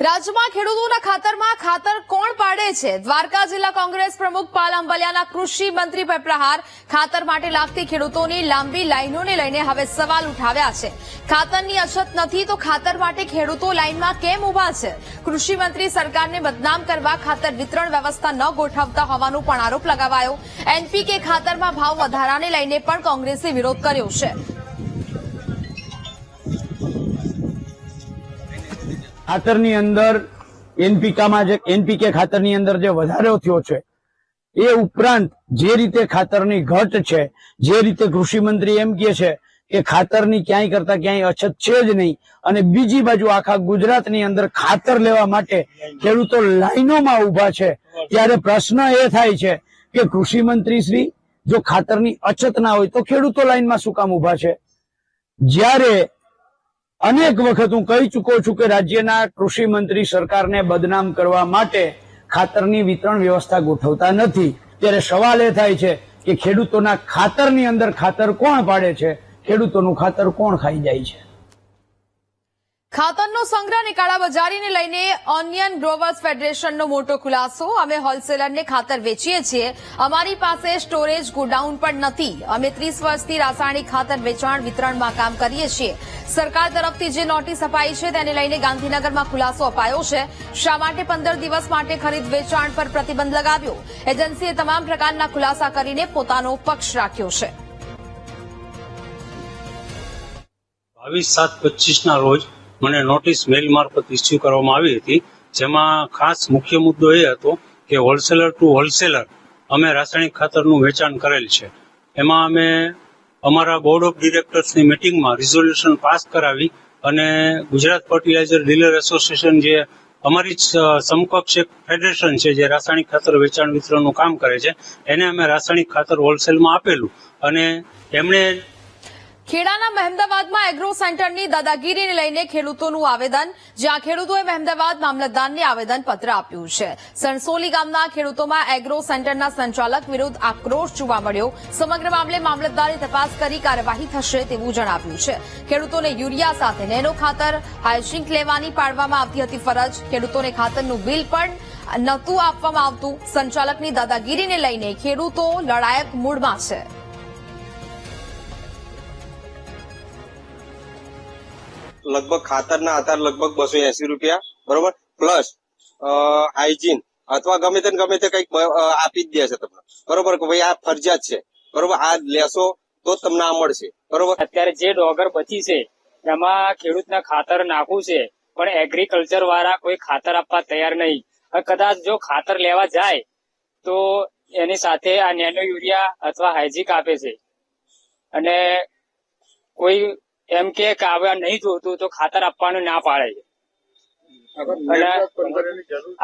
રાજ્યમાં ખેડૂતોના ખાતરમાં ખાતર કોણ પાડે છે? દ્વારકા જિલ્લા કોંગ્રેસ પ્રમુખ પાલ અંબલિયાના કૃષિ મંત્રી પર પ્રહાર. ખાતર માટે લાગતી ખેડૂતોની લાંબી લાઈનોને લઈને હવે સવાલ ઉઠાવ્યા છે. ખાતરની અછત નથી તો ખાતર માટે ખેડૂતો લાઈનમાં કેમ ઉભા છે? કૃષિ મંત્રી સરકારને બદનામ કરવા ખાતર વિતરણ વ્યવસ્થા ન ગોઠવતા હોવાનો પણ આરોપ લગાવાયો. એનપીકે ખાતરમાં ભાવ વધારાને લઈને પણ કોંગ્રેસે વિરોધ કર્યો છે. ખાતરની અંદર એનપીકે ખાતરની અંદર જે વધારો થયો છે એ ઉપરાંત જે રીતે ખાતરની ઘટ છે, જે રીતે કૃષિ મંત્રી એમ કહે છે કે ખાતરની ક્યાંય કરતા ક્યાંય અછત છે જ નહીં, અને બીજી બાજુ આખા ગુજરાતની અંદર ખાતર લેવા માટે ખેડૂતો લાઈનોમાં ઉભા છે, ત્યારે પ્રશ્ન એ થાય છે કે કૃષિ મંત્રી શ્રી જો ખાતરની અછત ના હોય તો ખેડૂતો લાઈનમાં શું કામ ઉભા છે? જ્યારે અનેક વખત હું કહી ચૂકો છું કે રાજ્યના કૃષિ મંત્રી સરકારને બદનામ કરવા માટે ખાતરની વિતરણ વ્યવસ્થા ગોઠવતા નથી, ત્યારે સવાલ એ થાય છે કે ખેડૂતોના ખાતરની અંદર ખાતર કોણ પાડે છે, ખેડૂતોનું ખાતર કોણ ખાઈ જાય છે? ખાતરનો સંગ્રહ અને કાળાબજારીને લઈને ઓનિયન ગ્રોવર્સ ફેડરેશનનો મોટો ખુલાસો. અમે હોલસેલરને ખાતર વેચીએ છીએ, અમારી પાસે સ્ટોરેજ ગોડાઉન પણ નથી. અમે 30 વર્ષથી રાસાયણિક ખાતર વેચાણ વિતરણમાં કામ કરીએ છીએ. સરકાર તરફથી જે નોટિસ અપાઈ છે તેને લઈને ગાંધીનગરમાં ખુલાસો અપાયો છે. શા માટે 15 દિવસ માટે ખરીદ વેચાણ પર પ્રતિબંધ લગાવ્યો? એજન્સીએ તમામ પ્રકારના ખુલાસા કરીને પોતાનો પક્ષ રાખ્યો છે. 22/7/25 રોજ મને નોટિસ મેલ મારફત ઇસ્યુ કરવામાં આવી હતી, જેમાં ખાસ મુખ્ય મુદ્દો એ હતો કે હોલસેલર ટુ હોલસેલર અમે રાસાયણિક ખાતરનું વેચાણ કરેલ છે. એમાં અમે અમારા બોર્ડ ઓફ ડિરેક્ટર્સની મિટિંગમાં રિઝોલ્યુશન પાસ કરાવી અને ગુજરાત ફર્ટિલાઇઝર ડીલર એસોસિએશન જે અમારી જ સમકક્ષ એક ફેડરેશન છે જે રાસાયણિક ખાતર વેચાણ વિતરણનું કામ કરે છે, એને અમે રાસાયણિક ખાતર હોલસેલમાં આપેલું. અને એમણે ખેડાના મહેમદાવાદમાં એગ્રો સેન્ટરની દાદાગીરીને લઈને ખેડૂતોનું આવેદન, જ્યાં ખેડૂતોએ મહેમદાવાદ મામલતદારને આવેદનપત્ર આપ્યું છે. સણસોલી ગામના ખેડૂતોમાં એગ્રો સેન્ટરના સંચાલક વિરુદ્ધ આક્રોશ જોવા મળ્યો. સમગ્ર મામલે મામલતદારે તપાસ કરી કાર્યવાહી થશે તેવું જણાવ્યું છે. ખેડૂતોને યુરિયા સાથે નેનો ખાતર, હાઇજિંક લેવાની પાડવામાં આવતી હતી ફરજ. ખેડૂતોને ખાતરનું બિલ પણ નહોતું આપવામાં આવતું. સંચાલકની દાદાગીરીને લઈને ખેડૂતો લડાયક મૂડમાં છે. લગભગ ખાતરના આધાર લગભગ 280 રૂપિયા, બરોબર, પ્લસ હાઇજીન અથવા ગમે તે કંઈક આપી જ દે છે તમને, બરોબર, કે ભાઈ આ ફરજિયાત છે, બરોબર, આ લેશો તો તમને આ મળશે, બરોબર. અત્યારે જે ડોગર બચી છે એમાં ખેડૂતને ખાતર નાખવું છે, પણ એગ્રીકલ્ચર વાળા કોઈ ખાતર આપવા તૈયાર નહીં. કદાચ જો ખાતર લેવા જાય તો એની સાથે આ નેનો યુરિયા અથવા હાઇજિક આપે છે, અને કોઈ એમ કે હવે નહીં જોતું તો ખાતર આપવાનું ના પાડે છે. અને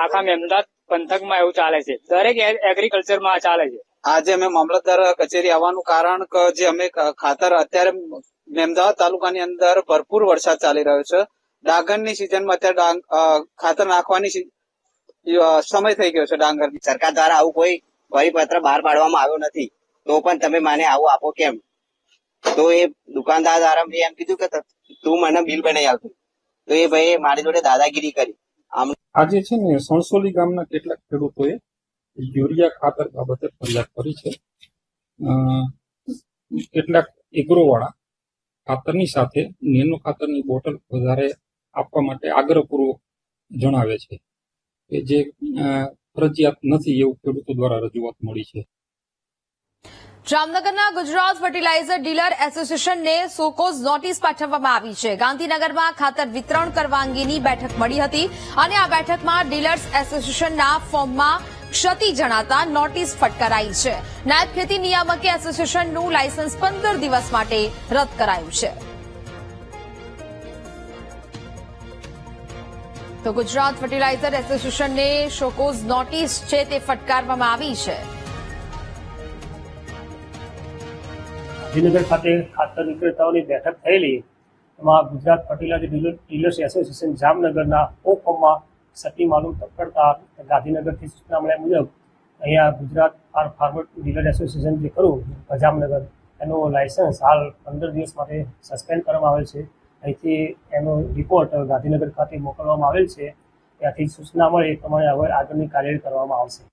આખા મહેમદાવાદ પંથકમાં એવું ચાલે છે, દરેક એગ્રીકલ્ચરમાં ચાલે છે. આજે અમે મામલતદાર કચેરી આવવાનું કારણ કે જે અમે ખાતર અત્યારે મહેમદાવાદ તાલુકાની અંદર ભરપૂર વરસાદ ચાલી રહ્યો છે. ડાંગરની સિઝનમાં અત્યારે ખાતર નાખવાની સમય થઈ ગયો છે. ડાંગરની સરકાર દ્વારા આવું કોઈ પરિપત્ર બહાર પાડવામાં આવ્યો નથી, તો પણ તમે મને આવું આપો કેમ? તો એ દુકાનદાર દ્વારા મેં એમ કીધું કે તું મને બિલ બનાવી આવતું, તો એ ભાઈ મારી જોડે દાદાગીરી કરી. આજે છે ને સણસોલી ગામના કેટલાક ખેડૂતોએ યુરિયા ખાતર બાબતે ફરિયાદ કરી છે. કેટલાક એગ્રોવાળા ખાતરની સાથે નેનો ખાતરની બોટલ વધારે આપવા માટે આગ્રહપૂર્વક જણાવે છે, કે જે ફરજિયાત નથી એવું ખેડૂતો દ્વારા રજૂઆત મળી છે. જામનગરના Gujarat fertiliser dealer એસોસિએશનને show cause notice પાઠવવામાં આવી છે. ગાંધીનગરમાં ખાતર વિતરણ કરવા અંગેની બેઠક મળી હતી અને આ બેઠકમાં ડીલર્સ એસોસિએશનના ફોર્મમાં ક્ષતિ જણાતા નોટિસ ફટકારાઈ છે. નાયબ ખેતી નિયામકે એસોસિએશનનું લાયસન્સ 15 દિવસ માટે રદ કરાયું છે. તો ગુજરાત ફર્ટિલાઇઝર એસોસિએશનને સોકોઝ નોટિસ છે તે ફટકારવામાં આવી છે. ગાંધીનગર ખાતે ખાતર વિક્રેતાઓની બેઠક થયેલી, એમાં ગુજરાત ફર્ટિલાઇઝર ડીલર્સ એસોસિએશન જામનગરના ફોર્મમાં ક્ષતિ માલુમ કરતા ગાંધીનગરથી સૂચના મળ્યા મુજબ અહીંયા ગુજરાત ફાર્મર ડીલર એસોસિએશન જે ખરું જામનગર, એનું લાયસન્સ હાલ 15 દિવસ માટે સસ્પેન્ડ કરવામાં આવેલ છે. અહીંથી એનો રિપોર્ટ ગાંધીનગર ખાતે મોકલવામાં આવેલ છે ત્યાંથી સૂચના મળે એ પ્રમાણે હવે આગળની કાર્યવાહી કરવામાં આવશે.